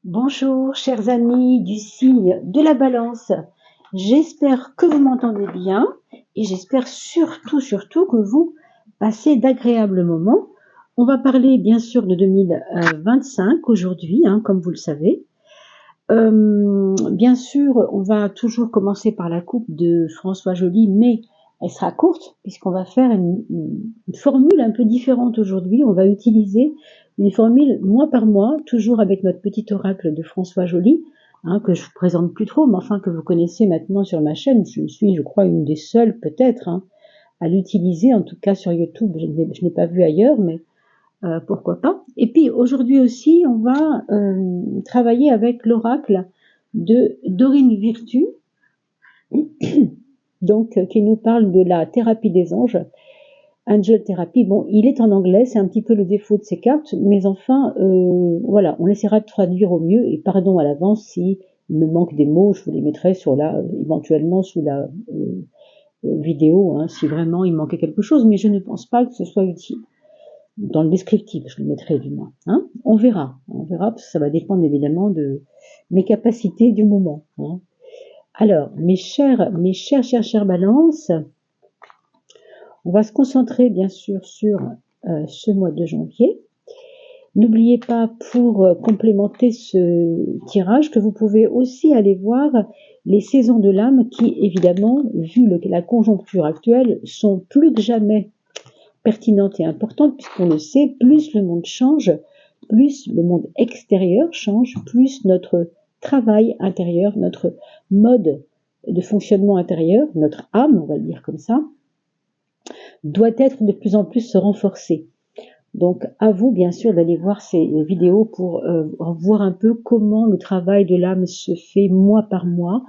Bonjour, chers amis du signe de la Balance. J'espère que vous m'entendez bien et j'espère surtout que vous passez d'agréables moments. On va parler bien sûr de 2025 aujourd'hui, comme vous le savez. Bien sûr, on va toujours commencer par la coupe de François Joly, mais elle sera courte puisqu'on va faire une formule un peu différente aujourd'hui. On va utiliser une formule mois par mois, toujours avec notre petit oracle de François Joly, que je vous présente plus trop, mais enfin que vous connaissez maintenant sur ma chaîne. Je suis, je crois, une des seules peut-être à l'utiliser, en tout cas sur YouTube. Je ne l'ai pas vu ailleurs, mais pourquoi pas. Et puis aujourd'hui aussi, on va travailler avec l'oracle de Dorine Virtue, donc qui nous parle de la thérapie des anges, Angel Therapy. Bon, il est en anglais, c'est un petit peu le défaut de ces cartes, mais enfin, voilà, on essaiera de traduire au mieux, et pardon à l'avance si il me manque des mots, je vous les mettrai sur éventuellement sous la vidéo, si vraiment il manquait quelque chose, mais je ne pense pas que ce soit utile. Dans le descriptif, je le mettrai du moins. On verra, parce que ça va dépendre évidemment de mes capacités du moment. Alors, mes chères balances, on va se concentrer bien sûr sur ce mois de janvier. N'oubliez pas, pour complémenter ce tirage, que vous pouvez aussi aller voir les saisons de l'âme qui, évidemment, vu la conjoncture actuelle, sont plus que jamais pertinente et importante, puisqu'on le sait, plus le monde change, plus le monde extérieur change, plus notre travail intérieur, notre mode de fonctionnement intérieur, notre âme, on va le dire comme ça, doit être de plus en plus se renforcer. Donc à vous bien sûr d'aller voir ces vidéos pour voir un peu comment le travail de l'âme se fait mois par mois.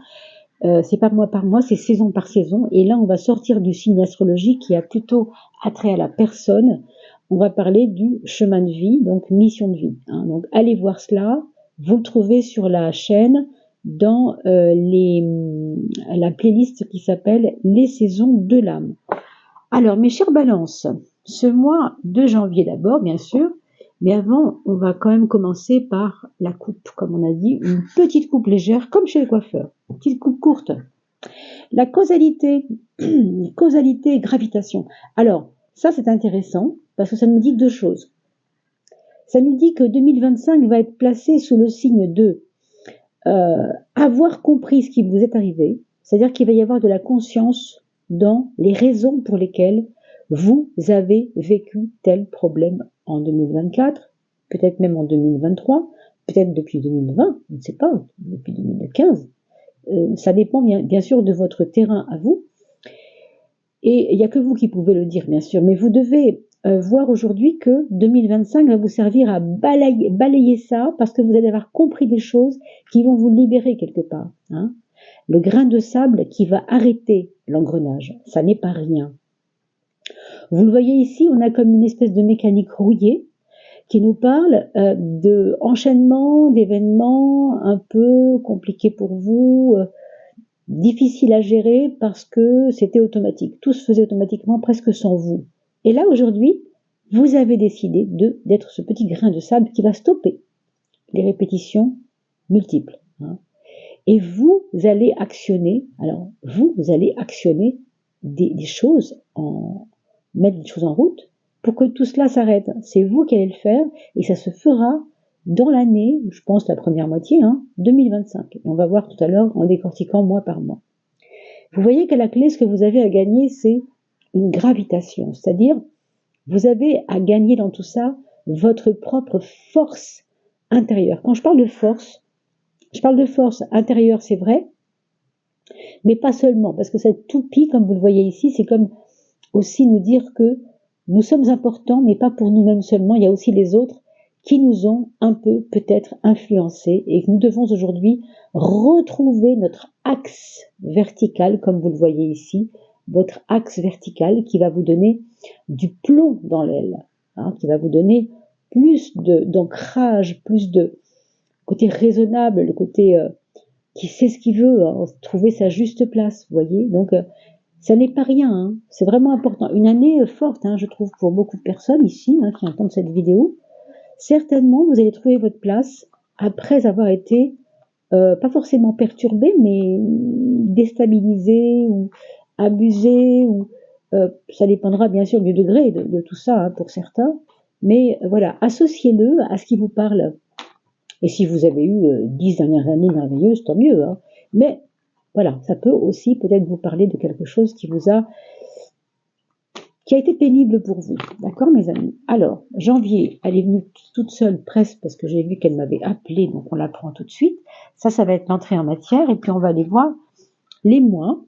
C'est pas mois par mois, c'est saison par saison. Et là, on va sortir du signe astrologique qui a plutôt attrait à la personne. On va parler du chemin de vie, donc mission de vie. Donc, allez voir cela. Vous le trouvez sur la chaîne dans la playlist qui s'appelle Les saisons de l'âme. Alors, mes chères balances, ce mois de janvier d'abord, bien sûr. Mais avant, on va quand même commencer par la coupe, comme on a dit, une petite coupe légère, comme chez les coiffeurs. Une petite coupe courte. La causalité, gravitation. Alors, ça c'est intéressant, parce que ça nous dit deux choses. Ça nous dit que 2025 va être placé sous le signe de avoir compris ce qui vous est arrivé, c'est-à-dire qu'il va y avoir de la conscience dans les raisons pour lesquelles vous avez vécu tel problème en 2024, peut-être même en 2023, peut-être depuis 2020, on ne sait pas, depuis 2015. Ça dépend bien sûr de votre terrain à vous. Et il n'y a que vous qui pouvez le dire, bien sûr. Mais vous devez voir aujourd'hui que 2025 va vous servir à balayer ça, parce que vous allez avoir compris des choses qui vont vous libérer quelque part. Le grain de sable qui va arrêter l'engrenage, ça n'est pas rien. Vous le voyez ici, on a comme une espèce de mécanique rouillée qui nous parle de enchaînement d'événements un peu compliqués pour vous, difficile à gérer parce que c'était automatique. Tout se faisait automatiquement, presque sans vous. Et là, aujourd'hui, vous avez décidé d'être ce petit grain de sable qui va stopper les répétitions multiples. Et vous allez actionner, des choses, mettre des choses en route pour que tout cela s'arrête. C'est vous qui allez le faire et ça se fera dans l'année, je pense la première moitié, 2025. Et on va voir tout à l'heure en décortiquant mois par mois. Vous voyez que la clé, ce que vous avez à gagner, c'est une gravitation. C'est-à-dire, vous avez à gagner dans tout ça votre propre force intérieure. Quand je parle de force intérieure, c'est vrai, mais pas seulement, parce que cette toupie, comme vous le voyez ici, c'est comme aussi nous dire que nous sommes importants, mais pas pour nous-mêmes seulement, il y a aussi les autres qui nous ont un peu peut-être influencés et que nous devons aujourd'hui retrouver notre axe vertical, comme vous le voyez ici, votre axe vertical qui va vous donner du plomb dans l'aile, qui va vous donner plus d'ancrage, plus de côté raisonnable, le côté qui sait ce qu'il veut, trouver sa juste place, vous voyez. Donc, ça n'est pas rien, c'est vraiment important. Une année forte, je trouve, pour beaucoup de personnes ici qui entendent cette vidéo. Certainement, vous allez trouver votre place après avoir été pas forcément perturbé, mais déstabilisé ou abusé, ou ça dépendra bien sûr du degré de tout ça hein, pour certains, mais voilà, associez-le à ce qui vous parle. Et si vous avez eu 10 dernières années merveilleuses, tant mieux. Hein. Mais voilà, ça peut aussi peut-être vous parler de quelque chose qui a été pénible pour vous. D'accord, mes amis? Alors, janvier, elle est venue toute seule presque parce que j'ai vu qu'elle m'avait appelé, donc on la prend tout de suite. Ça va être l'entrée en matière. Et puis, on va aller voir les mois.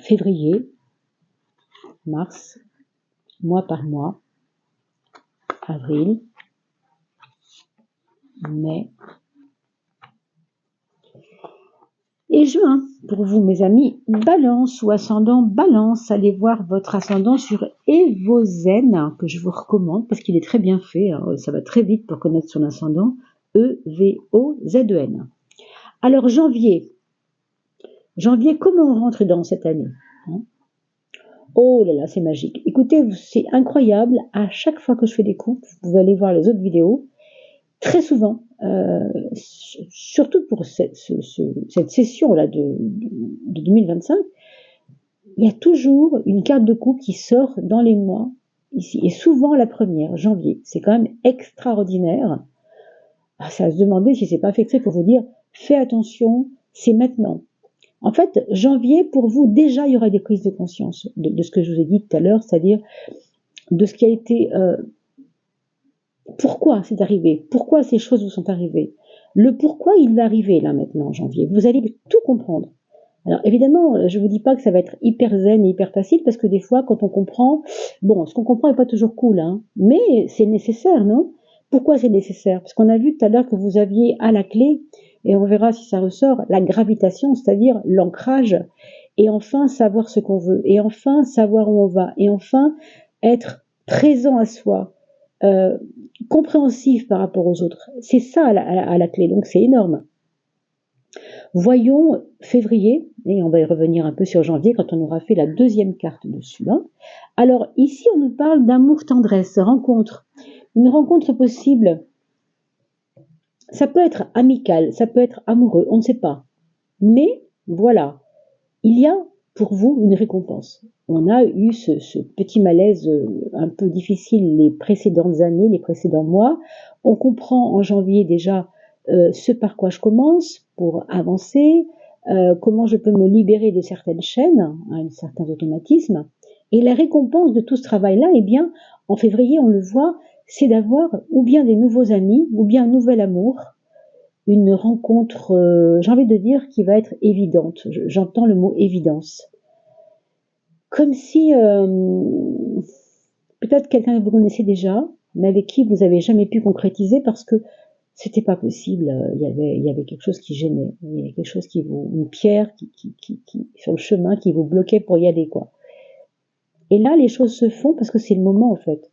Février, mars, mois par mois. Avril, mai et juin. Pour vous, mes amis, Balance ou ascendant Balance, allez voir votre ascendant sur Evozen, que je vous recommande parce qu'il est très bien fait. Hein, ça va très vite pour connaître son ascendant. Evozen. Alors, janvier, comment on rentre dans cette année hein? Oh là là, c'est magique. Écoutez, c'est incroyable. À chaque fois que je fais des coupes, vous pouvez aller voir les autres vidéos. Très souvent, surtout pour cette session-là de 2025, il y a toujours une carte de coupe qui sort dans les mois, ici, et souvent la première, janvier. C'est quand même extraordinaire. Ça va se demander si c'est pas fait exprès pour vous dire, fais attention, c'est maintenant. En fait, janvier, pour vous, déjà, il y aura des prises de conscience de ce que je vous ai dit tout à l'heure, c'est-à-dire de ce qui a été... pourquoi c'est arrivé, pourquoi ces choses vous sont arrivées. Le pourquoi il va arriver là maintenant en janvier. Vous allez tout comprendre. Alors évidemment, je ne vous dis pas que ça va être hyper zen et hyper facile parce que des fois, quand on comprend, bon, ce qu'on comprend n'est pas toujours cool, hein, mais c'est nécessaire, non? Pourquoi c'est nécessaire? Parce qu'on a vu tout à l'heure que vous aviez à la clé, et on verra si ça ressort, la gravitation, c'est-à-dire l'ancrage, et enfin savoir ce qu'on veut, et enfin savoir où on va, et enfin être présent à soi, compréhensif par rapport aux autres. C'est ça à la clé, donc c'est énorme. Voyons février, et on va y revenir un peu sur janvier quand on aura fait la deuxième carte dessus. Hein. Alors ici, on nous parle d'amour-tendresse, rencontre. Une rencontre possible, ça peut être amical, ça peut être amoureux, on ne sait pas. Mais voilà, il y a pour vous une récompense. On a eu ce petit malaise un peu difficile les précédentes années, les précédents mois. On comprend en janvier déjà ce par quoi je commence pour avancer, comment je peux me libérer de certaines chaînes, hein, de certains automatismes. Et la récompense de tout ce travail-là, eh bien, en février, on le voit, c'est d'avoir ou bien des nouveaux amis, ou bien un nouvel amour, une rencontre, j'ai envie de dire, qui va être évidente. J'entends le mot évidence. Comme si peut-être quelqu'un que vous connaissez déjà, mais avec qui vous n'avez jamais pu concrétiser parce que c'était pas possible. Il y avait quelque chose qui gênait. Il y avait quelque chose une pierre qui sur le chemin qui vous bloquait pour y aller, quoi. Et là, les choses se font parce que c'est le moment, en fait.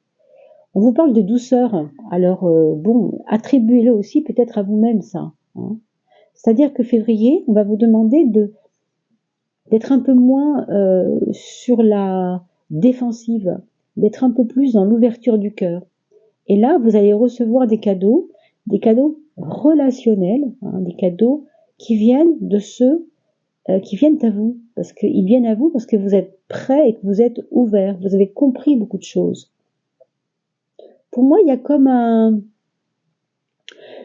On vous parle de douceur. Alors, bon, attribuez-le aussi peut-être à vous-même, ça. Hein. C'est-à-dire que février, on va vous demander d'être un peu moins sur la défensive, d'être un peu plus dans l'ouverture du cœur. Et là, vous allez recevoir des cadeaux relationnels, hein, des cadeaux qui viennent de ceux qui viennent à vous, parce qu'ils viennent à vous parce que vous êtes prêt et que vous êtes ouvert, vous avez compris beaucoup de choses. Pour moi, il y a comme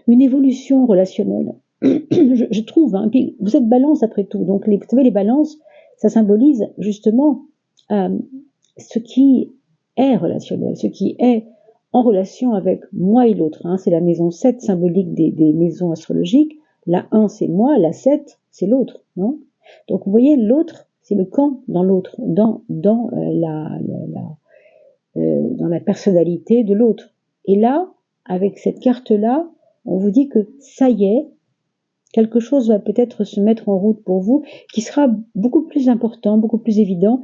une évolution relationnelle. je trouve, hein, puis vous êtes balance après tout, donc vous savez, les balances, ça symbolise justement ce qui est relationnel, ce qui est en relation avec moi et l'autre. Hein. C'est la maison 7 symbolique des maisons astrologiques, la 1 c'est moi, la 7 c'est l'autre. Non donc vous voyez, l'autre, c'est le camp dans l'autre, dans la personnalité de l'autre. Et là, avec cette carte-là, on vous dit que ça y est, quelque chose va peut-être se mettre en route pour vous, qui sera beaucoup plus important, beaucoup plus évident,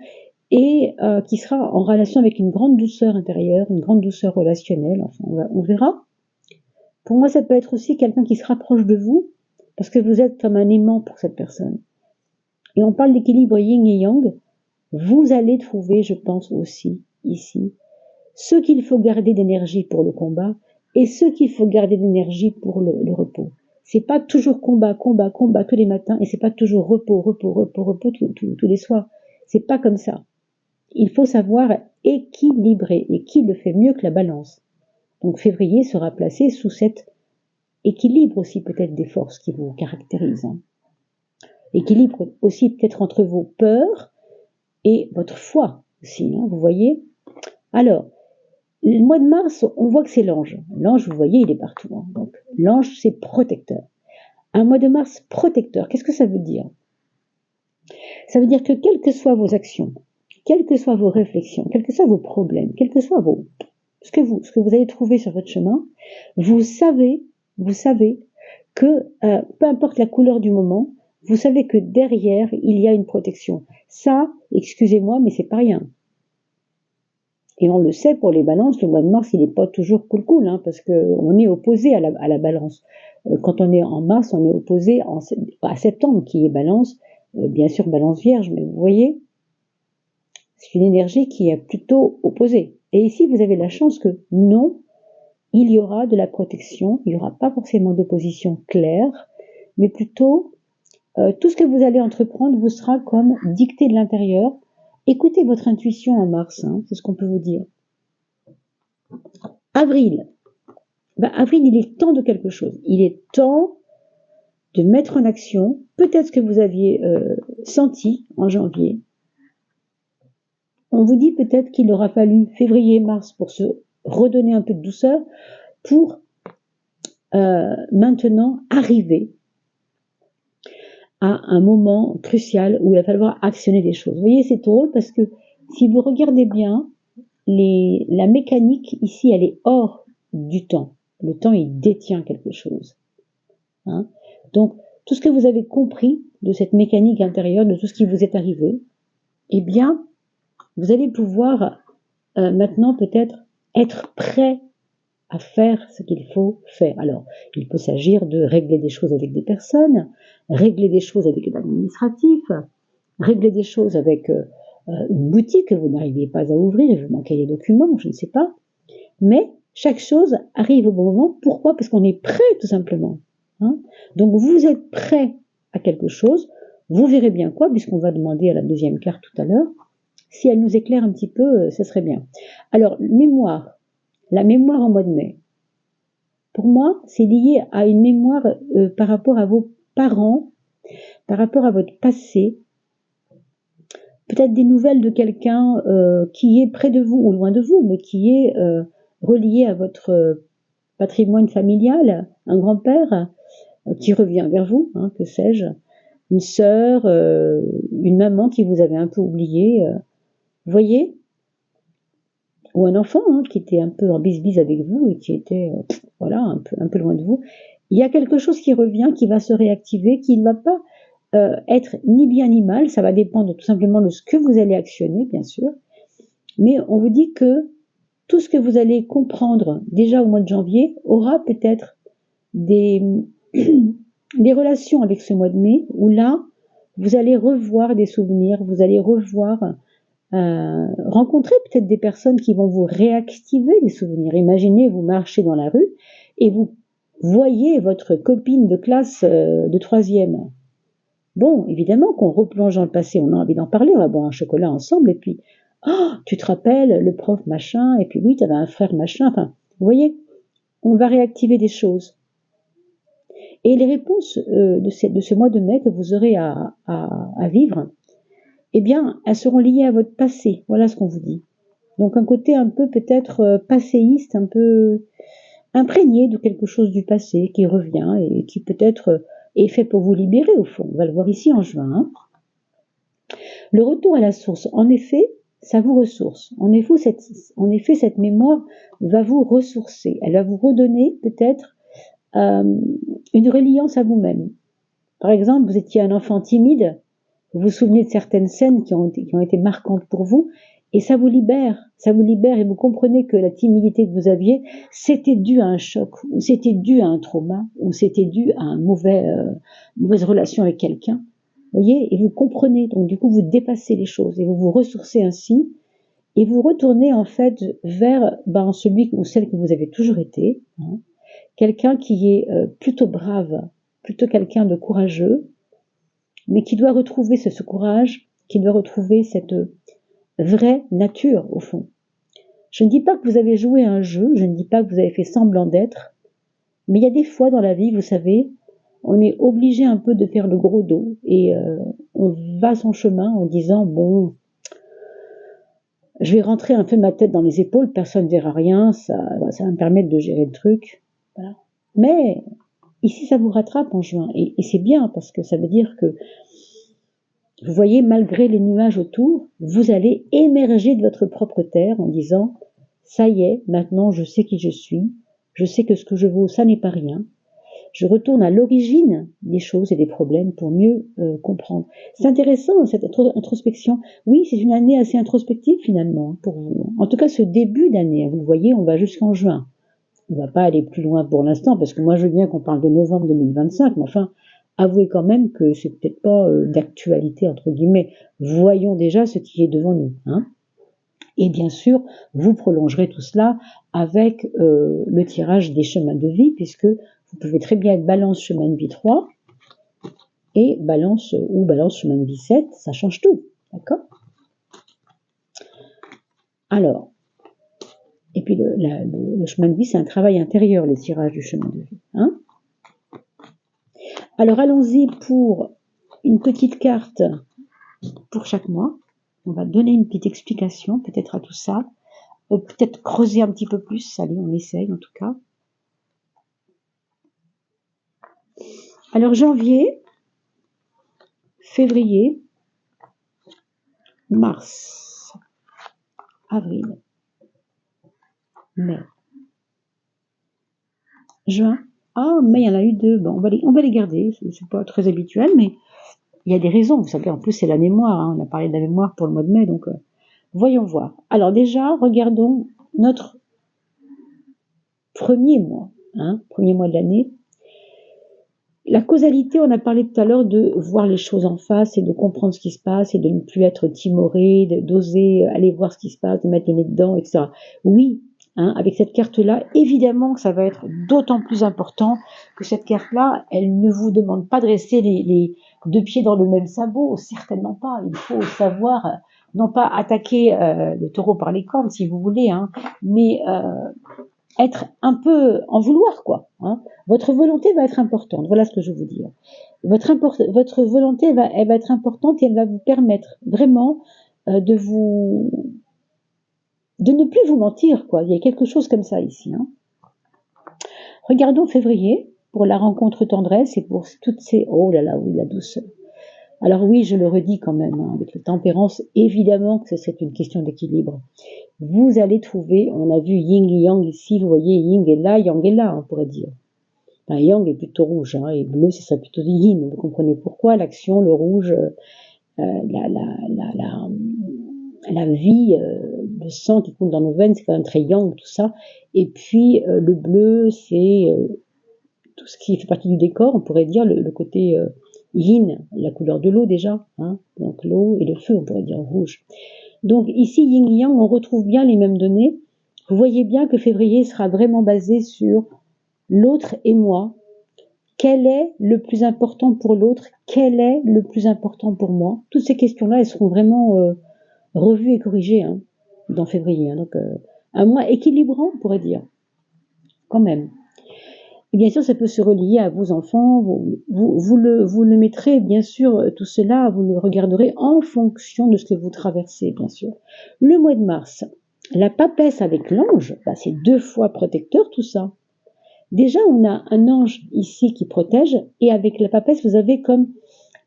et qui sera en relation avec une grande douceur intérieure, une grande douceur relationnelle, enfin on verra. Pour moi, ça peut être aussi quelqu'un qui se rapproche de vous, parce que vous êtes comme un aimant pour cette personne. Et on parle d'équilibre yin et yang, vous allez trouver, je pense aussi, ici, ce qu'il faut garder d'énergie pour le combat, et ce qu'il faut garder d'énergie pour le repos. C'est pas toujours combat, combat, combat tous les matins, et c'est pas toujours repos, repos, repos, repos tous les soirs. C'est pas comme ça. Il faut savoir équilibrer, et qui le fait mieux que la balance. Donc février sera placé sous cet équilibre aussi peut-être des forces qui vous caractérisent. Équilibre aussi peut-être entre vos peurs et votre foi aussi, vous voyez. Alors, le mois de mars, on voit que c'est l'ange. L'ange, vous voyez, il est partout. Donc, l'ange, c'est protecteur. Un mois de mars protecteur, qu'est-ce que ça veut dire? Ça veut dire que quelles que soient vos actions, quelles que soient vos réflexions, quels que soient vos problèmes, quels que soient ce que vous allez trouver sur votre chemin, vous savez que peu importe la couleur du moment, vous savez que derrière, il y a une protection. Ça, excusez-moi, mais c'est pas rien. Et on le sait pour les balances, le mois de mars, il n'est pas toujours cool, parce qu'on est opposé à la balance. Quand on est en mars, on est opposé à septembre, qui est balance, bien sûr balance vierge, mais vous voyez, c'est une énergie qui est plutôt opposée. Et ici, vous avez la chance que non, il y aura de la protection, il n'y aura pas forcément d'opposition claire, mais plutôt tout ce que vous allez entreprendre vous sera comme dicté de l'intérieur. Écoutez votre intuition en mars, c'est ce qu'on peut vous dire. Avril. Avril, il est temps de quelque chose. Il est temps de mettre en action peut-être ce que vous aviez senti en janvier. On vous dit peut-être qu'il aura fallu février, mars pour se redonner un peu de douceur pour maintenant arriver à un moment crucial où il va falloir actionner des choses. Vous voyez, c'est drôle parce que si vous regardez bien, la mécanique ici, elle est hors du temps. Le temps, il détient quelque chose. Donc, tout ce que vous avez compris de cette mécanique intérieure, de tout ce qui vous est arrivé, eh bien, vous allez pouvoir maintenant peut-être être prêt à faire ce qu'il faut faire. Alors, il peut s'agir de régler des choses avec des personnes, régler des choses avec l'administratif, régler des choses avec une boutique que vous n'arriviez pas à ouvrir et vous manquez des documents, je ne sais pas. Mais chaque chose arrive au bon moment. Pourquoi? Parce qu'on est prêt, tout simplement. Donc, vous êtes prêt à quelque chose. Vous verrez bien quoi, puisqu'on va demander à la deuxième carte tout à l'heure. Si elle nous éclaire un petit peu, ça serait bien. Alors, la mémoire en mois de mai. Pour moi, c'est lié à une mémoire par rapport à vos parents, par rapport à votre passé. Peut-être des nouvelles de quelqu'un qui est près de vous ou loin de vous, mais qui est relié à votre patrimoine familial, un grand-père qui revient vers vous, que sais-je, une sœur, une maman qui vous avait un peu oublié, vous voyez, ou un enfant qui était un peu en bise-bise avec vous et qui était un peu loin de vous. Il y a quelque chose qui revient, qui va se réactiver, qui ne va pas être ni bien ni mal, ça va dépendre tout simplement de ce que vous allez actionner, bien sûr, mais on vous dit que tout ce que vous allez comprendre déjà au mois de janvier aura peut-être des relations avec ce mois de mai, où là, vous allez revoir des souvenirs, vous allez rencontrer peut-être des personnes qui vont vous réactiver des souvenirs. Imaginez, vous marchez dans la rue et vous voyez votre copine de classe de 3e. Bon, évidemment qu'on replonge dans le passé, on a envie d'en parler, on va boire un chocolat ensemble, et puis, tu te rappelles, le prof machin, et puis oui, tu avais un frère machin, enfin, vous voyez, on va réactiver des choses. Et les réponses de ce mois de mai que vous aurez à vivre, eh bien, elles seront liées à votre passé, voilà ce qu'on vous dit. Donc un côté un peu peut-être passéiste, un peu imprégné de quelque chose du passé qui revient et qui peut-être est fait pour vous libérer au fond. On va le voir ici en juin. Le retour à la source, en effet, ça vous ressource. En effet, cette mémoire va vous ressourcer. Elle va vous redonner peut-être une reliance à vous-même. Par exemple, vous étiez un enfant timide, vous vous souvenez de certaines scènes qui ont été marquantes pour vous, et ça vous libère, et vous comprenez que la timidité que vous aviez, c'était dû à un choc, ou c'était dû à un trauma, ou c'était dû à une mauvaise relation avec quelqu'un. Vous voyez, et vous comprenez, donc du coup vous dépassez les choses, et vous vous ressourcez ainsi, et vous retournez en fait vers celui ou celle que vous avez toujours été, hein, quelqu'un qui est plutôt brave, plutôt quelqu'un de courageux, mais qui doit retrouver ce courage, qui doit retrouver cette vraie nature au fond. Je ne dis pas que vous avez joué un jeu, je ne dis pas que vous avez fait semblant d'être, mais il y a des fois dans la vie, vous savez, on est obligé un peu de faire le gros dos et on va son chemin en disant bon, je vais rentrer un peu ma tête dans les épaules, personne ne verra rien, ça va me permettre de gérer le truc. Voilà. Mais ici, ça vous rattrape en juin et c'est bien parce que ça veut dire que vous voyez, malgré les nuages autour, vous allez émerger de votre propre terre en disant ça y est, maintenant je sais qui je suis, je sais que ce que je vaux, ça n'est pas rien. Je retourne à l'origine des choses et des problèmes pour mieux comprendre. C'est intéressant cette introspection. Oui, c'est une année assez introspective finalement pour vous. En tout cas, ce début d'année, vous le voyez, on va jusqu'en juin. On ne va pas aller plus loin pour l'instant parce que moi je veux bien qu'on parle de novembre 2025, mais enfin, avouez quand même que c'est peut-être pas d'actualité entre guillemets. Voyons déjà ce qui est devant nous, hein. Et bien sûr, vous prolongerez tout cela avec le tirage des chemins de vie, puisque vous pouvez très bien être balance chemin de vie 3 et balance chemin de vie 7, ça change tout, d'accord? Alors, et puis le chemin de vie, c'est un travail intérieur, les tirages du chemin de vie, hein? Alors allons-y pour une petite carte pour chaque mois. On va donner une petite explication peut-être à tout ça, peut-être creuser un petit peu plus, allez, on essaye en tout cas. Alors janvier, février, mars, avril, mai, juin. Ah, mais il y en a eu deux. Bon, on va les garder. C'est pas très habituel, mais il y a des raisons. Vous savez, en plus, c'est la mémoire, hein. On a parlé de la mémoire pour le mois de mai, donc voyons voir. Alors déjà, regardons notre premier mois, hein, premier mois de l'année. La causalité, on a parlé tout à l'heure de voir les choses en face et de comprendre ce qui se passe et de ne plus être timoré, d'oser aller voir ce qui se passe, de mettre le nez dedans, etc. Oui, hein, avec cette carte-là, évidemment que ça va être d'autant plus important que cette carte-là, elle ne vous demande pas de rester les deux pieds dans le même sabot, certainement pas. Il faut savoir, non pas attaquer le taureau par les cornes, si vous voulez, hein, mais être un peu en vouloir, quoi, hein. Votre volonté va être importante, voilà ce que je veux dire. Votre volonté, elle va être importante et elle va vous permettre vraiment de ne plus vous mentir, quoi. Il y a quelque chose comme ça ici, hein. Regardons février pour la rencontre tendresse et pour toutes ces... Oh là là, oui, la douceur. Alors oui, je le redis quand même, hein, avec la tempérance, évidemment que c'est une question d'équilibre. Vous allez trouver, on a vu yin et yang ici, vous voyez, yin est là, yang est là, on pourrait dire. Enfin, yang est plutôt rouge, hein, et bleu, ce serait plutôt du yin. Vous comprenez pourquoi l'action, le rouge, la vie, le sang qui coule dans nos veines, c'est quand même très yang, tout ça. Et puis, le bleu, c'est tout ce qui fait partie du décor, on pourrait dire, le côté yin, la couleur de l'eau déjà, hein, donc l'eau et le feu, on pourrait dire rouge. Donc ici, yin et yang, on retrouve bien les mêmes données. Vous voyez bien que février sera vraiment basé sur l'autre et moi. Quel est le plus important pour l'autre? Quel est le plus important pour moi? Toutes ces questions-là, elles seront vraiment revues et corrigées, hein, dans février. Hein. Donc un mois équilibrant, on pourrait dire, quand même. Et bien sûr, ça peut se relier à vos enfants. Vous le mettrez, bien sûr, tout cela, vous le regarderez en fonction de ce que vous traversez, bien sûr. Le mois de mars, la papesse avec l'ange, c'est 2 fois protecteur, tout ça. Déjà, on a un ange ici qui protège, et avec la papesse, vous avez comme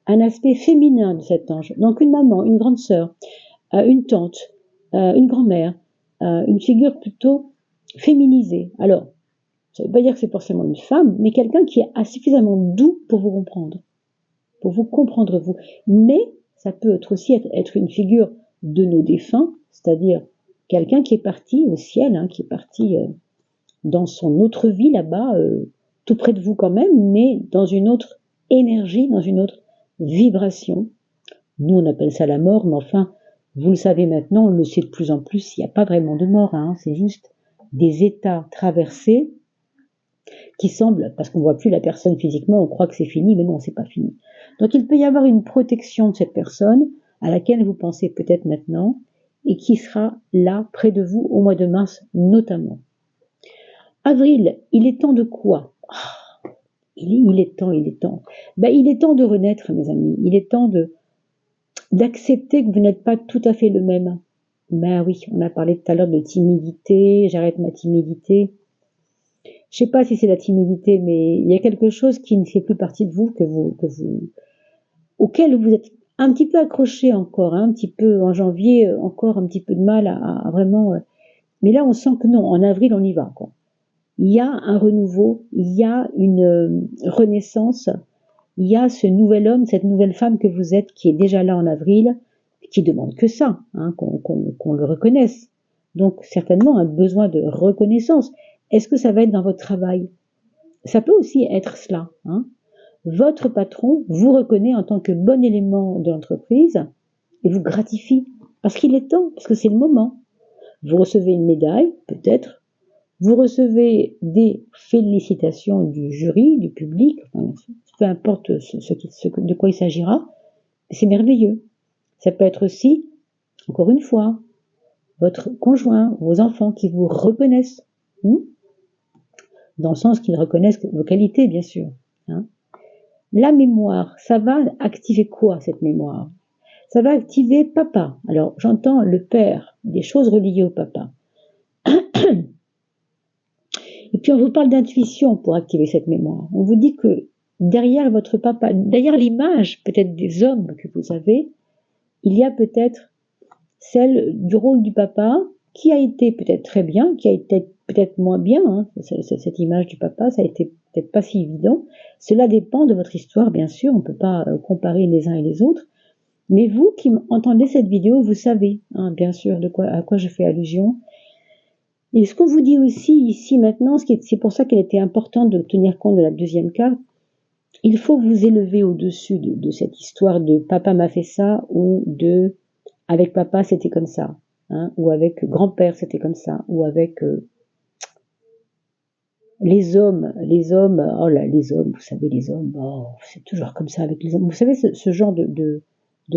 un aspect féminin de cet ange. Donc, une maman, une grande sœur, une tante, une grand-mère, une figure plutôt féminisée. Alors, ça ne veut pas dire que c'est forcément une femme, mais quelqu'un qui est suffisamment doux pour vous comprendre vous. Mais ça peut aussi être une figure de nos défunts, c'est-à-dire quelqu'un qui est parti au ciel, hein, qui est parti dans son autre vie là-bas, tout près de vous quand même, mais dans une autre énergie, dans une autre vibration. Nous, on appelle ça la mort, mais enfin, Vous le savez maintenant, on le sait de plus en plus, il n'y a pas vraiment de mort, hein, c'est juste des états traversés qui semblent, parce qu'on ne voit plus la personne physiquement, on croit que c'est fini, mais non, c'est pas fini. Donc il peut y avoir une protection de cette personne à laquelle vous pensez peut-être maintenant et qui sera là près de vous au mois de mars notamment. Avril, il est temps de quoi? Il est temps. Il est temps de renaître, mes amis. Il est temps d'accepter que vous n'êtes pas tout à fait le même. Ben oui, on a parlé tout à l'heure de timidité, j'arrête ma timidité. Je sais pas si c'est la timidité, mais il y a quelque chose qui ne fait plus partie de vous, auquel vous êtes un petit peu accroché encore, hein, un petit peu en janvier, encore un petit peu de mal à vraiment. Mais là, on sent que non, en avril, on y va, quoi. Il y a un renouveau, il y a une renaissance, il y a ce nouvel homme, cette nouvelle femme que vous êtes, qui est déjà là en avril, qui demande que ça, hein, qu'on le reconnaisse. Donc certainement un besoin de reconnaissance. Est-ce que ça va être dans votre travail? Ça peut aussi être cela, hein. Votre patron vous reconnaît en tant que bon élément de l'entreprise et vous gratifie, parce qu'il est temps, parce que c'est le moment. Vous recevez une médaille, peut-être, vous recevez des félicitations du jury, du public, enfin, peu importe de quoi il s'agira, c'est merveilleux. Ça peut être aussi, encore une fois, votre conjoint, vos enfants qui vous reconnaissent, dans le sens qu'ils reconnaissent vos qualités, bien sûr. Hein. La mémoire, ça va activer quoi, cette mémoire? Ça va activer papa. Alors, j'entends le père, des choses reliées au papa. Et puis, on vous parle d'intuition pour activer cette mémoire. On vous dit que derrière votre papa, derrière l'image peut-être des hommes que vous avez, il y a peut-être celle du rôle du papa qui a été peut-être très bien, qui a été peut-être moins bien, hein, cette image du papa, ça a été peut-être pas si évident. Cela dépend de votre histoire, bien sûr, on ne peut pas comparer les uns et les autres. Mais vous qui entendez cette vidéo, vous savez, hein, bien sûr, à quoi je fais allusion. Et ce qu'on vous dit aussi ici maintenant, c'est pour ça qu'elle était importante de tenir compte de la deuxième carte, il faut vous élever au-dessus de cette histoire de papa m'a fait ça ou de avec papa c'était comme ça, hein, ou avec grand-père c'était comme ça, ou avec les hommes, oh là, les hommes, vous savez, les hommes, oh, c'est toujours comme ça avec les hommes. Vous savez, ce genre de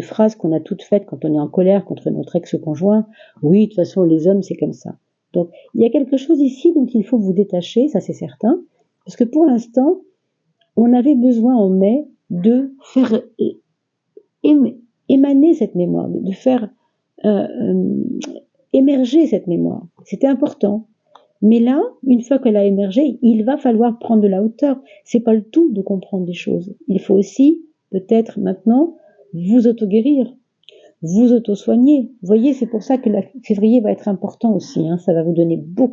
phrases qu'on a toutes faites quand on est en colère contre notre ex-conjoint. Oui, de toute façon, les hommes, c'est comme ça. Donc, il y a quelque chose ici dont il faut vous détacher, ça c'est certain, parce que pour l'instant, on avait besoin en mai de faire émaner cette mémoire, de faire émerger cette mémoire. C'était important. Mais là, une fois qu'elle a émergé, il va falloir prendre de la hauteur. C'est pas le tout de comprendre des choses. Il faut aussi, peut-être maintenant, vous auto-guérir, vous auto-soigner. Vous voyez, c'est pour ça que le février va être important aussi. Hein. Ça va vous donner beaucoup